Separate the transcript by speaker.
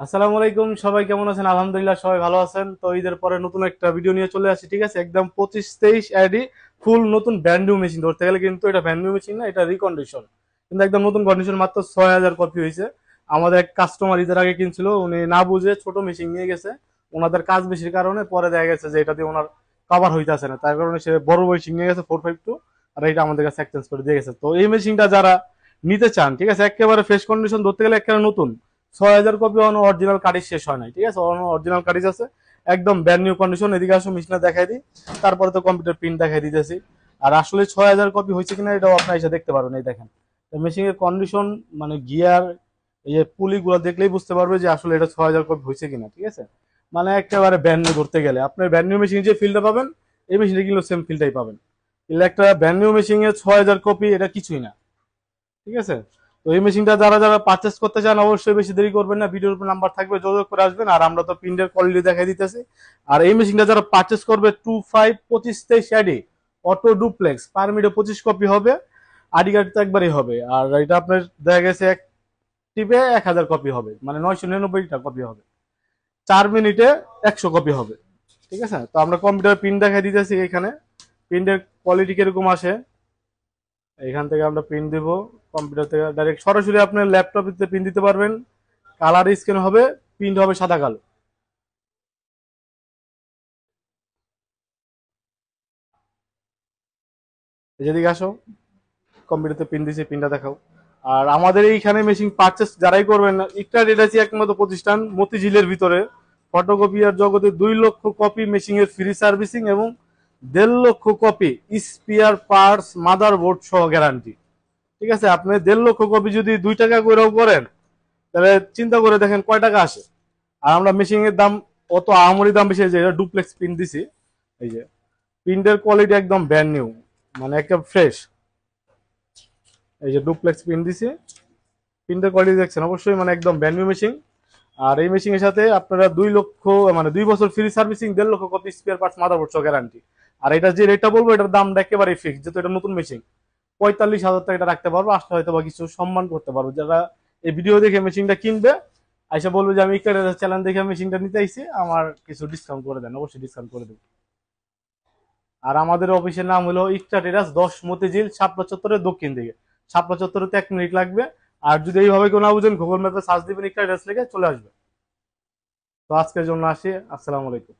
Speaker 1: আসসালামু আলাইকুম, সবাই কেমন আছেন? আলহামদুলিল্লাহ সবাই ভালো আছেন। তো ঈদের পরে নতুন একটা ভিডিও নিয়ে চলে আসি, ঠিক আছে? একদম 25-23 এডি ফুল নতুন ব্র্যান্ড নিউ মেশিন ধরতে গেলে কিন্তু এটা ব্র্যান্ড নিউ মেশিন না, এটা রিকন্ডিশন। কিন্তু একদম নতুন কন্ডিশন, মাত্র 6000 কপি হয়েছে। আমাদের এক কাস্টমার ঈদের আগে কিনছিল, উনি না বুঝে ছোট মেশিন নিয়ে গেছে। ওনাদের কাজ বেশির কারণে পরে দেখা গেছে যে এটা দিয়ে ওনার কভার হইতেছে না, তার কারণে সে বড় মেশিন নিয়ে গেছে 452, আর এটা আমাদের কাছে এক্সচেঞ্জ করে দিয়ে গেছে। তো এই মেশিনটা যারা নিতে চান, ঠিক আছে, একেবারে ফ্রেশ কন্ডিশন ধরতে গেলে একেবারে নতুন, 6000 কপি অরিজিনাল কার্ডই শেষ হয় নাই, ঠিক আছে? অরিজিনাল কার্ডই আছে, একদম ব্র্যান্ড নিউ কন্ডিশন। এদিকে আসো, মেশিনটা দেখাই দিই, তারপরে তো কম্পিউটার প্রিন্ট দেখাই দিতেছি। আর আসলে 6000 কপি হয়েছে কিনা এটাও আপনার এসে দেখতে পারবেন। এই দেখেন মেশিনের কন্ডিশন, মানে গিয়ার, এই যে পুলিগুলো দেখলেই বুঝতে পারবে যে আসলে এটা 6000 কপি হয়েছে কিনা, ঠিক আছে? মানে একেবারে ব্র্যান্ড নিউ ধরতে গেলে আপনার ব্র্যান্ড নিউ মেশিন যে ফিলটা পাবেন, এই মেশিনে কিন্তু সেম ফিলটাই পাবেন। কিন্তু একটা ব্র্যান্ড নিউ মেশিনে 6000 কপি এটা কিছুই না, ঠিক আছে? তো এই মেশিনটা যারা যারা পারচেস করতে চান অবশ্যই বেশি দেরি করবেন না, ভিডিওর উপর নাম্বার থাকবে, যোগাযোগ করে আসবেন। আর আমরা তো প্রিন্টের কোয়ালিটি দেখাই দিতেছি। আর এই মেশিনটা যারা পারচেস করবে 25-25-23 অটো ডুপ্লেক্স পার মিনিটে 25 কপি হবে। আইডি কার্ড তো একবারই হবে। আর এটা আপনার দেখা গেছে এক টিপে 1000 কপি হবে, মানে 999টা কপি হবে। 4 মিনিটে 100 কপি হবে, ঠিক আছে? তো আমরা কম্পিউটার প্রিন্ট দেখাই দিতেছি। এখানে প্রিন্টের কোয়ালিটি কিরকম আসে, এখান থেকে আমরা প্রিন্ট দিব। কম্পিউটার থেকে ডাইরেক্ট সরাসরি আপনার ল্যাপটপে প্রিন্ট দিতে পারবেন। কালার স্ক্যান হবে, প্রিন্ট হবে সাদা কালো। যেদিকে আসো, কম্পিউটারতে প্রিন্ট দিছে, প্রিন্টটা দেখাও। আর আমাদের এইখানে মেশিন পারচেস যারাই করবেন, একটা রেটাছি একমাত্র প্রতিষ্ঠান মতিঝিলের ভিতরে, ফটোকপিয়ার জগতে 2 লক্ষ কপি মেশিন এর ফ্রি সার্ভিসিং এবং 1.5 লক্ষ কপি স্পিয়ার পার্টস মাদারবোর্ড সহ গ্যারান্টি, ঠিক আছে? আপনি 1.5 লক্ষ কপি যদি 2 টাকা করেও করেন, তাহলে চিন্তা করে দেখেন কয় টাকা আসে। আর আমরা মেশিন এর দাম অত আহামরি দাম বেশি, যে ডুপ্লেক্স প্রিন্ট দিছি, এই যে প্রিন্টের কোয়ালিটি একদম ব্র্যান্ড নিউ, মানে একদম ফ্রেশ। এই যে ডুপ্লেক্স প্রিন্ট দিছি, প্রিন্টের কোয়ালিটি দেখছেন অবশ্যই, মানে একদম ব্র্যান্ড নিউ মেশিন। আর এই মেশিনের সাথে আপনারা 2 লক্ষ, মানে 2 বছর ফ্রি সার্ভিসিং, 1.5 লক্ষ কপি স্পেয়ার পার্টস মাদারবোর্ড সহ গ্যারান্টি। আর এটা যে রেটটা বলবো, এটার দামটা একেবারে ফিক্স, যেহেতু এটা নতুন মেশিন। 45,000 টাকা এটা রাখতে পারবো, আসলে হয়তো বা কিছু সম্মান করতে পারবো। যারা এই ভিডিও দেখে মেশিনটা কিনবে, আইসা বলবো যে আমি চ্যানেল দেখে মেশিনটা নিতে আইছি, আমার কিছু ডিসকাউন্ট করে দেন, অবশ্যই ডিসকাউন্ট করে দেবো। আর আমাদের অফিসের নাম হলো ইকটা টেরাস, 10 মতিঝিল, শাপলা চত্বরের দক্ষিণ দিকে। শাপলা চত্বরে তো 1 মিনিট লাগবে। আর যদি এইভাবে কেউ না বুঝেন, গুগল ম্যাপে সার্চ দিবেন ইকটা টেরাস লিখে চলে আসবে। তো আজকের জন্য আসি, আসসালামু আলাইকুম।